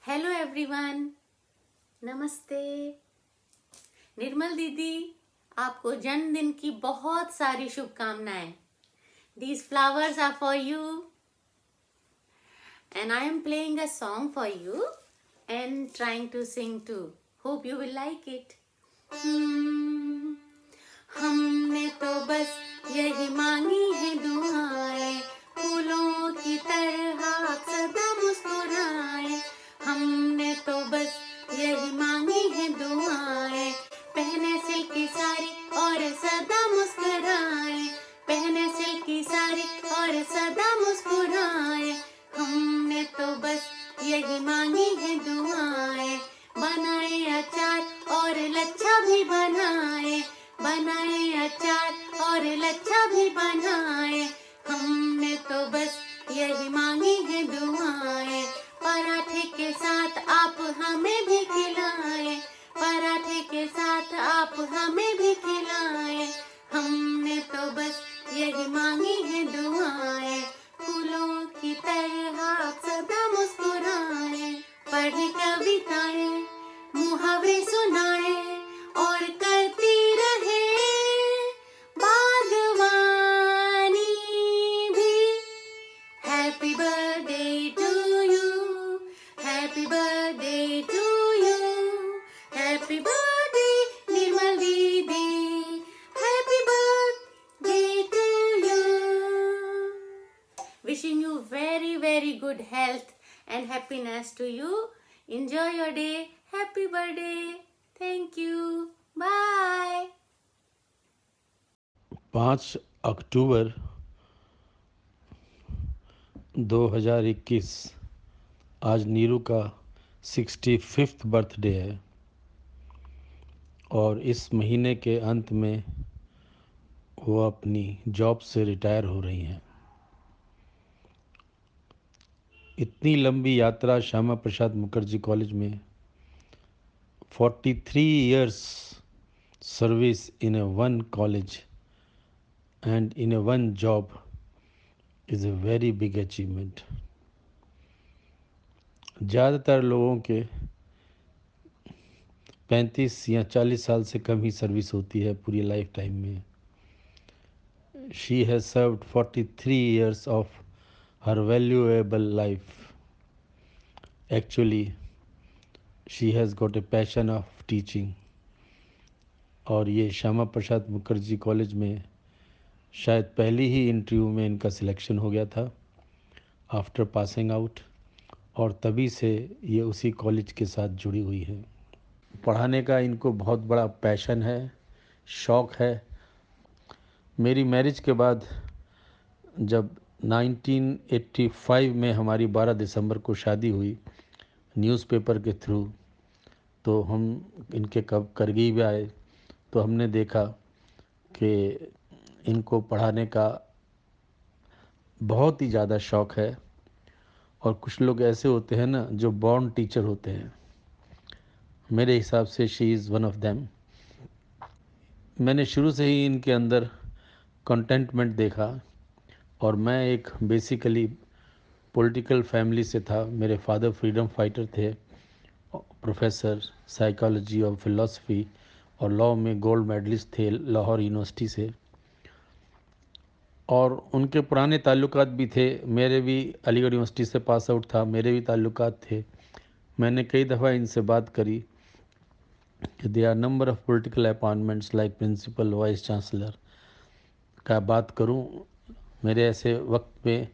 Hello everyone, नमस्ते। निर्मल दीदी, आपको जन्मदिन की बहुत सारी शुभकामनाएं। These flowers are for you and I am playing a song for you and trying to sing too. Hope you will like it. हमने तो बस यही मांगी है दुआएं, फूलों की तरह आप सदा मुस्कुराएं। हमने तो बस यही मांगी है दुआएं, पहने सिल्की साड़ी और सदा मुस्कुराएं, पहने सिल्की साड़ी और सदा मुस्कुराएं। हमने तो बस यही मांगी है दुआएं, बनाए अचार और लच्छा भी बनाए, बनाए अचार और लच्छा भी बनाए। हमने तो बस यही मांगी है दुआएं, पराठे के साथ आप हमें भी खिलाए, पराठे के साथ आप हमें भी खिलाए। हमने तो बस यही मांगी है दुआएं, फूलों की तरह आप सदा मुस्कुराए। पढ़ी कविताएं, मुहावरे सुनाए और करती रहे बागवानी भी। Happy birthday to you, happy birthday to you, happy birthday Nirmal दीदी, happy birthday to you. Wishing you very very good health and happiness to you. Enjoy your day. Happy birthday. Thank you. Bye. 5 अक्टूबर 2021 आज नीरू का 65th birthday है और इस महीने के अंत में वो अपनी जॉब से रिटायर हो रही हैं। इतनी लंबी यात्रा श्यामा प्रसाद मुखर्जी कॉलेज में 43 years service in A one college and in a one job is a very big achievement. ज़्यादातर लोगों के 35 या 40 साल से कम ही सर्विस होती है पूरी लाइफ टाइम में। She has served 43 years of her valuable life. Actually, she has got a passion of teaching. और ये श्यामा प्रसाद मुखर्जी कॉलेज में शायद पहली ही इंटरव्यू में इनका सिलेक्शन हो गया था आफ्टर पासिंग आउट, और तभी से ये उसी कॉलेज के साथ जुड़ी हुई है। पढ़ाने का इनको बहुत बड़ा पैशन है, शौक़ है। मेरी मैरिज के बाद जब 1985 में हमारी 12 दिसंबर को शादी हुई न्यूज़पेपर के थ्रू, तो हम इनके कब करगिल आए तो हमने देखा कि इनको पढ़ाने का बहुत ही ज़्यादा शौक़ है। और कुछ लोग ऐसे होते हैं ना जो बॉर्न टीचर होते हैं, मेरे हिसाब से she is one of them. मैंने शुरू से ही इनके अंदर कंटेंटमेंट देखा और मैं एक बेसिकली पॉलिटिकल फैमिली से था। मेरे फादर फ्रीडम फाइटर थे, प्रोफेसर साइकोलॉजी और फिलॉसफी और लॉ में गोल्ड मेडलिस्ट थे लाहौर यूनिवर्सिटी से, और उनके पुराने ताल्लुकात भी थे। मेरे भी अलीगढ़ यूनिवर्सिटी से पास आउट था, मेरे भी ताल्लुकात थे। मैंने कई दफ़ा इनसे बात करी कि they are number of political appointments like principal, vice chancellor का बात करूं। मेरे ऐसे वक्त में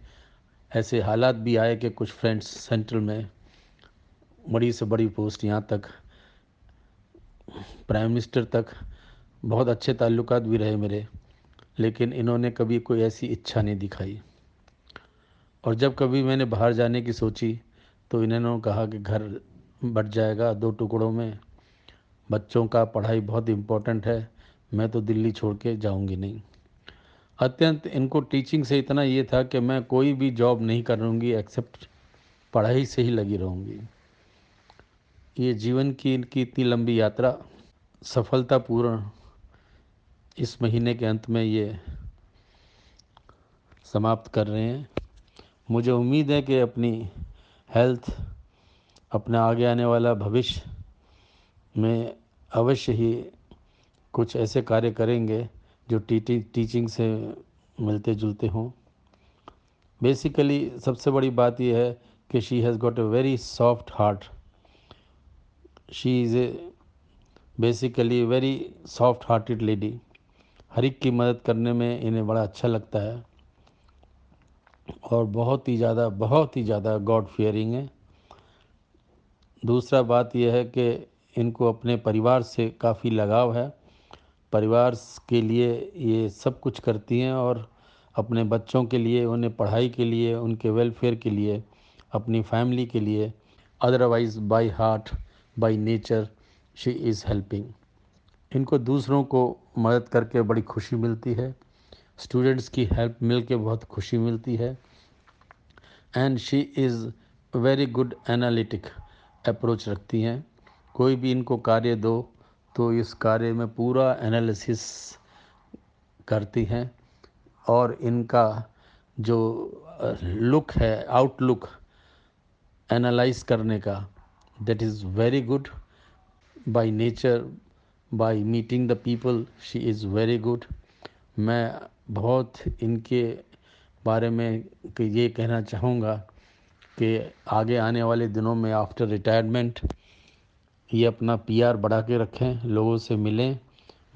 ऐसे हालात भी आए कि कुछ फ्रेंड्स सेंट्रल में बड़ी से बड़ी पोस्ट, यहाँ तक प्राइम मिनिस्टर तक, बहुत अच्छे ताल्लुकात भी रहे मेरे, लेकिन इन्होंने कभी कोई ऐसी इच्छा नहीं दिखाई। और जब कभी मैंने बाहर जाने की सोची तो इन्होंने कहा कि घर बट जाएगा 2 टुकड़ों में, बच्चों का पढ़ाई बहुत इम्पोर्टेंट है, मैं तो दिल्ली छोड़ के जाऊंगी नहीं। अत्यंत इनको टीचिंग से इतना ये था कि मैं कोई भी जॉब नहीं करूंगी एक्सेप्ट पढ़ाई से ही लगी रहूंगी। ये जीवन की इनकी इतनी लंबी यात्रा सफलतापूर्ण इस महीने के अंत में ये समाप्त कर रहे हैं। मुझे उम्मीद है कि अपनी हेल्थ, अपना आगे आने वाला भविष्य में अवश्य ही कुछ ऐसे कार्य करेंगे जो टीचिंग से मिलते जुलते हों। बेसिकली सबसे बड़ी बात यह है कि she has got a very soft heart. She is a basically very soft hearted lady. हर एक की मदद करने में इन्हें बड़ा अच्छा लगता है और बहुत ही ज़्यादा गॉड फियरिंग है। दूसरा बात यह है कि इनको अपने परिवार से काफ़ी लगाव है। परिवार के लिए ये सब कुछ करती हैं और अपने बच्चों के लिए, उन्हें पढ़ाई के लिए, उनके वेलफेयर के लिए, अपनी फैमिली के लिए, otherwise by heart by nature she is helping. इनको दूसरों को मदद करके बड़ी खुशी मिलती है। स्टूडेंट्स की हेल्प मिल के बहुत खुशी मिलती है। And she is very good analytic approach रखती हैं। कोई भी इनको कार्य दो तो इस कार्य में पूरा एनालिसिस करती हैं और इनका जो लुक है, आउटलुक एनालाइज करने का, that is very good. By nature, by meeting the people, she is very good. मैं बहुत इनके बारे में ये कहना चाहूँगा कि आगे आने वाले दिनों में आफ्टर रिटायरमेंट ये अपना पीआर बढ़ा के रखें, लोगों से मिलें,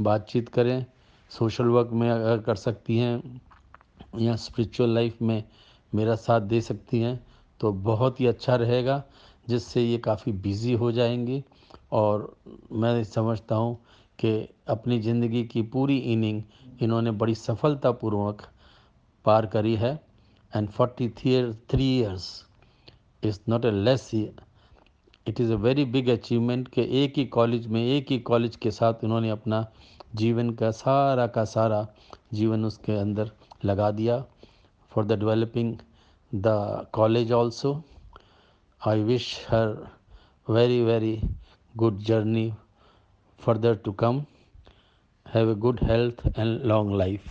बातचीत करें। सोशल वर्क में अगर कर सकती हैं या स्पिरिचुअल लाइफ में मेरा साथ दे सकती हैं तो बहुत ही अच्छा रहेगा, जिससे ये काफ़ी बिज़ी हो जाएंगी। और मैं समझता हूँ कि अपनी ज़िंदगी की पूरी इनिंग इन्होंने बड़ी सफलतापूर्वक पार करी है। And 43 years is not a less. It is a very big achievement कि एक ही कॉलेज के साथ उन्होंने अपना जीवन का सारा जीवन उसके अंदर लगा दिया for the developing the college also. I wish her very good journey further to come. Have a good health and long life.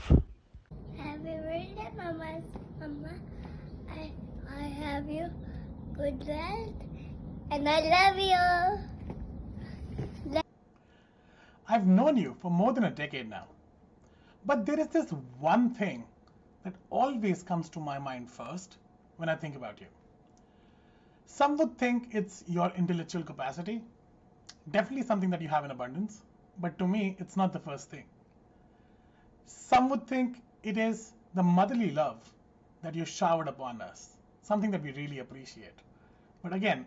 Happy birthday, Mama. I, I have you good health, and I love you. I've known you for more than a decade now. But there is this one thing that always comes to my mind first when I think about you. Some would think it's your intellectual capacity, definitely something that you have in abundance, but to me, it's not the first thing. Some would think it is the motherly love that you showered upon us, something that we really appreciate. But again,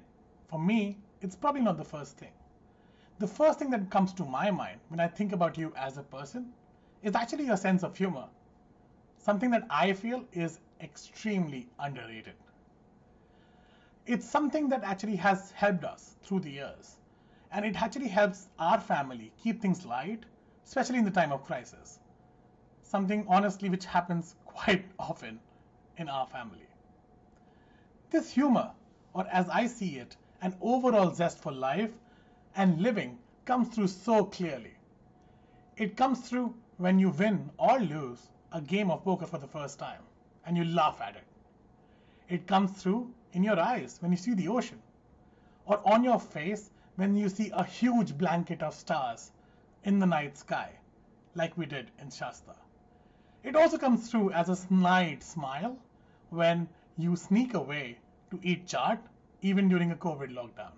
for me, it's probably not the first thing. The first thing that comes to my mind when I think about you as a person is actually your sense of humor, something that I feel is extremely underrated. It's something that actually has helped us through the years, and it actually helps our family keep things light, especially in the time of crisis. Something honestly which happens quite often in our family. This humor, or as I see it, an overall zest for life and living comes through so clearly. It comes through when you win or lose a game of poker for the first time and you laugh at it. It comes through in your eyes when you see the ocean, or on your face when you see a huge blanket of stars in the night sky, like we did in Shasta. It also comes through as a snide smile when you sneak away to eat chaat even during a COVID lockdown.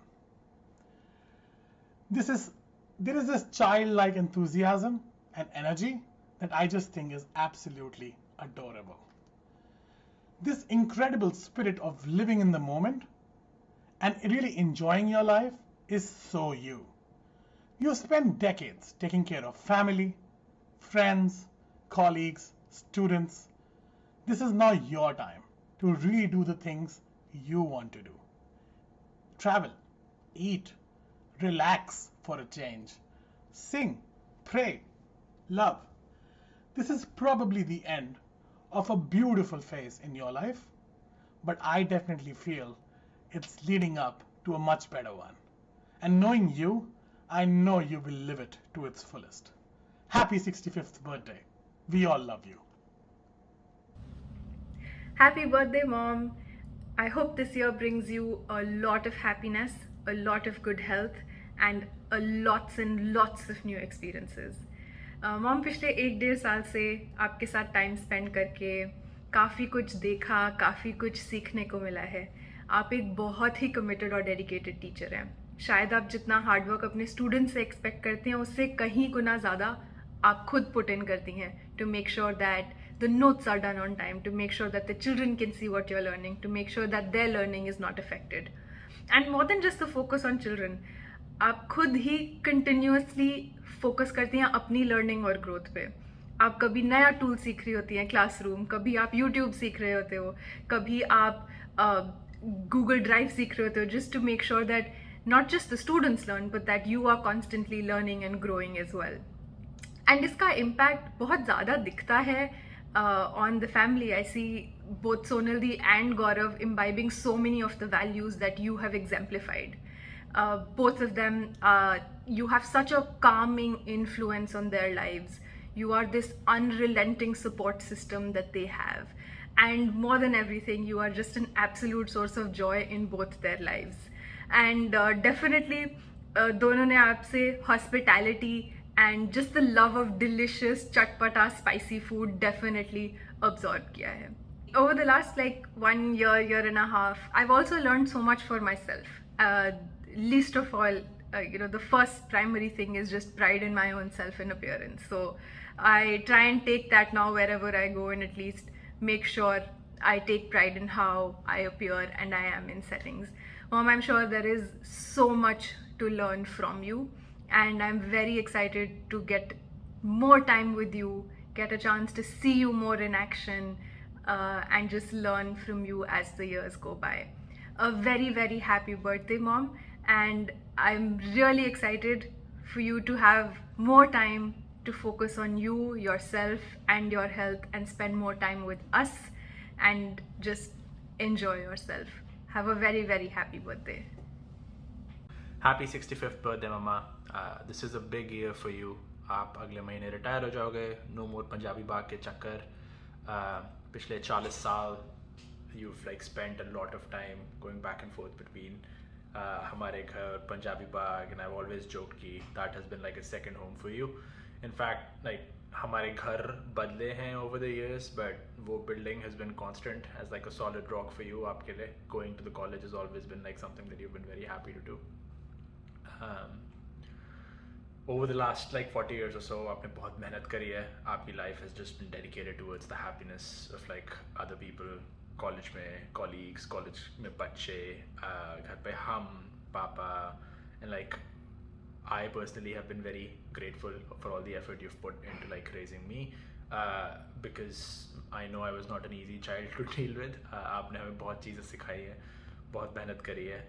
There is this childlike enthusiasm and energy that I just think is absolutely adorable. This incredible spirit of living in the moment and really enjoying your life is so you. You spent decades taking care of family, friends, colleagues, students. This is now your time to really do the things you want to do. Travel, eat, relax for a change, sing, pray, love. This is probably the end of a beautiful phase in your life, but I definitely feel it's leading up to a much better one. And knowing you, I know you will live it to its fullest. Happy 65th birthday. We all love you. Happy birthday, Mom. I hope this year brings you a lot of happiness, a lot of good health, and lots and lots of new experiences. Mom पिछले 1-1.5 साल से आपके साथ time spend करके काफ़ी कुछ देखा, काफ़ी कुछ सीखने को मिला है. आप एक बहुत ही कमिटेड और डेडिकेटेड टीचर हैं. शायद आप जितना हार्डवर्क अपने स्टूडेंट्स से एक्सपेक्ट करते हैं उससे कहीं गुना ज़्यादा आप खुद पुट इन करती हैं to make sure that the notes are done on time, to make sure that the children can see what you're learning, to make sure that their learning is not affected. And more than just the focus on children, आप खुद ही continuously focus करती हैं अपनी learning और growth पे. आप कभी नया टूल सीख रही होती हैं क्लासरूम, कभी आप यूट्यूब सीख रहे होते हो, कभी आप गूगल ड्राइव सीख रहे होते हो, just to make sure that not just the students learn, but that you are constantly learning and growing as well. And इसका इम्पैक्ट बहुत ज़्यादा दिखता है on the family. I see both Sonal and Gaurav imbibing so many of the values that you have exemplified. Both of them, you have such a calming influence on their lives. You are this unrelenting support system that they have. And more than everything, you are just an absolute source of joy in both their lives. And definitely, दोनों ने आपसे hospitality and just the love of delicious chatpata spicy food definitely absorbed kiya hai. Over the last like 1 year and a half, I've also learned so much for myself. Least of all, the first primary thing is just pride in my own self and appearance. So I try and take that now wherever I go, and at least make sure I take pride in how I appear and I am in settings. Mom, I'm sure there is so much to learn from you. And I'm very excited to get more time with you, get a chance to see you more in action, and just learn from you as the years go by. A very, very happy birthday, Mom. And I'm really excited for you to have more time to focus on you, yourself, and your health, and spend more time with us, and just enjoy yourself. Have a very, very happy birthday. Happy 65th birthday, Mama. This is a big year for you. आप अगले महीने retire हो जाओगे. No more Punjabi बाग के चक्कर. पिछले 40 साल you've like spent a lot of time going back and forth between हमारे घर पंजाबी बाग, and I've always joked कि that has been like a second home for you. In fact, like हमारे घर बदले हैं over the years, but वो building has been constant as like a solid rock for you. आपके लिए going to the college has always been like something that you've been very happy to do. Over the last like 40 years or so, आपने बहुत मेहनत करी है. आपकी life has just been dedicated towards the happiness of like other people. College में colleagues, college में बच्चे, घर पे हम, पापा, and like I personally have been very grateful for all the effort you've put into like raising me, because I know I was not an easy child to deal with. आपने हमें बहुत चीज़ें सिखाई है, बहुत मेहनत करी है.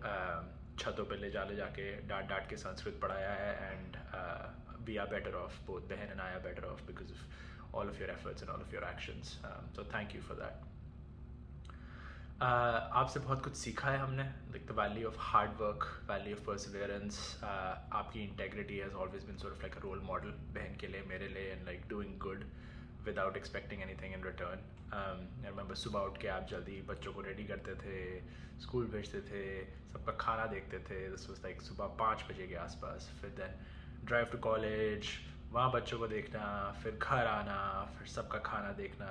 छतों पे ले जाके डांट के संस्कृत पढ़ाया है, and we are better off, both बहन and I are better off because of all of your efforts and all of your actions. So thank you for that. आपसे बहुत कुछ सीखा है हमने, like the value of hard work, value of perseverance. आपकी integrity has always been sort of like a role model बहन के लिए, मेरे लिए, and like doing good without expecting anything in return. I remember सुबह उठ के आप जल्दी बच्चों को रेडी करते थे, स्कूल भेजते थे, सबका खाना देखते थे. This was like सुबह 5 बजे के आसपास. फिर then drive to college, वहाँ बच्चों को देखना, फिर घर आना, फिर सबका खाना देखना,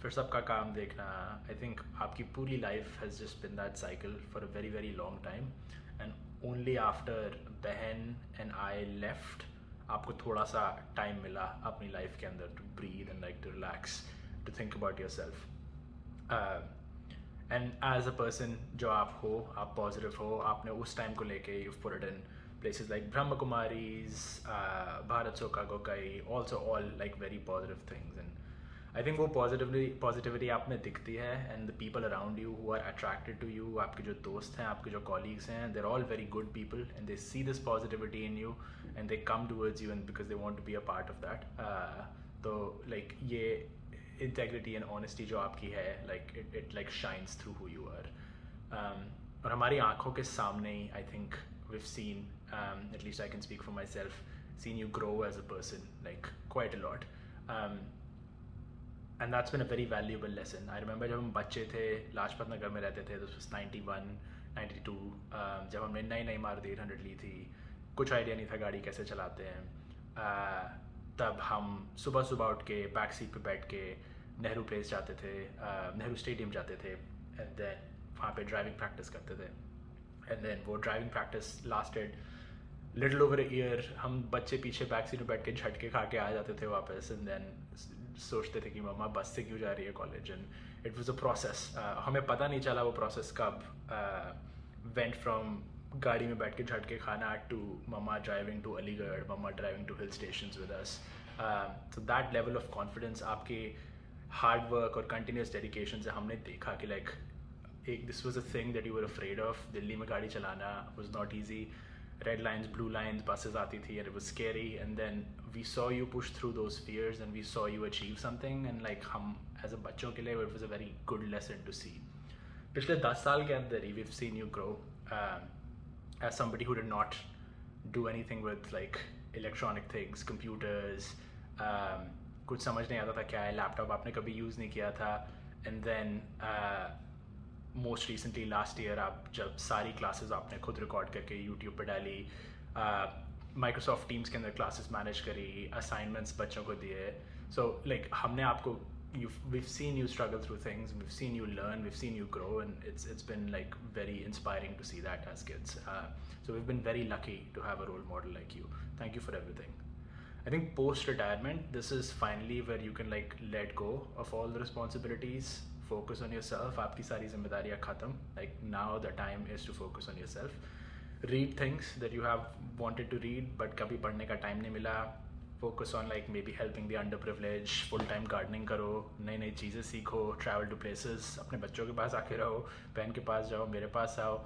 फिर सबका काम देखना. I think आपकी पूरी life has just been that cycle for a very, very long time. And only after बहन and I left, आपको थोड़ा सा time मिला अपनी life के अंदर to breathe and like to relax, to think about yourself. And as a person जो आप हो, आप positive हो, आपने उस time को लेके you've put it in places like Brahma Kumaris, Bharat Soka Gokai, also all like very positive things. And I think वो positivity आप में दिखती है, and the people around you who are attracted to you, आपके जो दोस्त हैं, आपके जो colleagues हैं, they're all very good people, and they see this positivity in you, and they come towards you, and because they want to be a part of that. तो like ये integrity and honesty जो आपकी है, like it like shines through who you are. और हमारी आँखों के सामने ही I think we've seen, at least I can speak for myself, seen you grow as a person like quite a lot. and that's been a very valuable lesson. I remember जब हम बच्चे थे लाजपत नगर में रहते थे, this was 91 92, जब हमने नई मारुति 800 ली थी, कुछ आइडिया नहीं था गाड़ी कैसे चलाते हैं, तब हम सुबह उठ के बैक सीट पे बैठ के नेहरू प्लेस जाते थे, नेहरू स्टेडियम जाते थे, एंड देन वहाँ पे ड्राइविंग प्रैक्टिस करते थे, एंड देन वो driving practice lasted little over a year. हम बच्चे पीछे बैक सीट में बैठ के झटके खा के आ जाते थे वापस, एंड देन सोचते थे कि मम्मा बस से क्यों जा रही है college, and it was a process. हमें पता नहीं चला वो प्रोसेस कब वेंट फ्रॉम गाड़ी में बैठ के झटके खाना to mamma driving to Aligarh, mamma driving to hill stations with us. So that level of confidence आपके हार्ड वर्क और कंटिन्यूस डेडिकेशन से हमने देखा कि लाइक एक this was a thing that you were afraid of. Delhi में गाड़ी चलाना was not easy. Red lines, blue lines, buses आती थी, and it was scary, and then we saw you push through those fears and we saw you achieve something, and like हम as a बच्चों के लिए it was a very good lesson to see. पिछले 10 साल के अंदर ही we've seen you grow as somebody who did not do anything with like electronic things, computers, कुछ समझ नहीं आता था क्या है, लैपटॉप आपने कभी यूज़ नहीं किया था, and then most recently last year आप जब सारी क्लासेस आपने खुद रिकॉर्ड करके यूट्यूब पे डाली, माइक्रोसॉफ्ट टीम्स के अंदर क्लासेस मैनेज करी, असाइनमेंट्स बच्चों को दिए. सो लाइक हमने आपको we've seen you struggle through things, we've seen you learn, we've seen you grow, and it's been like very inspiring to see that as kids. So we've been very lucky to have a role model like you. Thank you for everything. I think post retirement this is finally where you can like let go of all the responsibilities, focus on yourself. आपकी सारी जिम्मेदारियाँ ख़त्म. Like now the time is to focus on yourself. Read things that you have wanted to read but कभी पढ़ने का time नहीं मिला. Focus on like maybe helping the underprivileged. Full time gardening करो, नई चीज़ें सीखो, travel to places. अपने बच्चों के पास आके रहो, बहन के पास जाओ, मेरे पास आओ.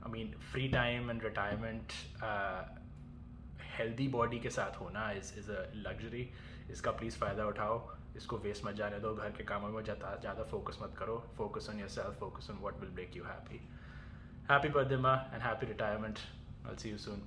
I mean free time and retirement, healthy body के साथ होना is a luxury. इसका प्लीज़ फ़ायदा उठाओ, इसको वेस्ट मत जाने दो, घर के कामों में ज़्यादा फोकस मत करो. Focus on yourself, focus on what will make you happy. Happy birthday माँ, and happy retirement. I will see you soon.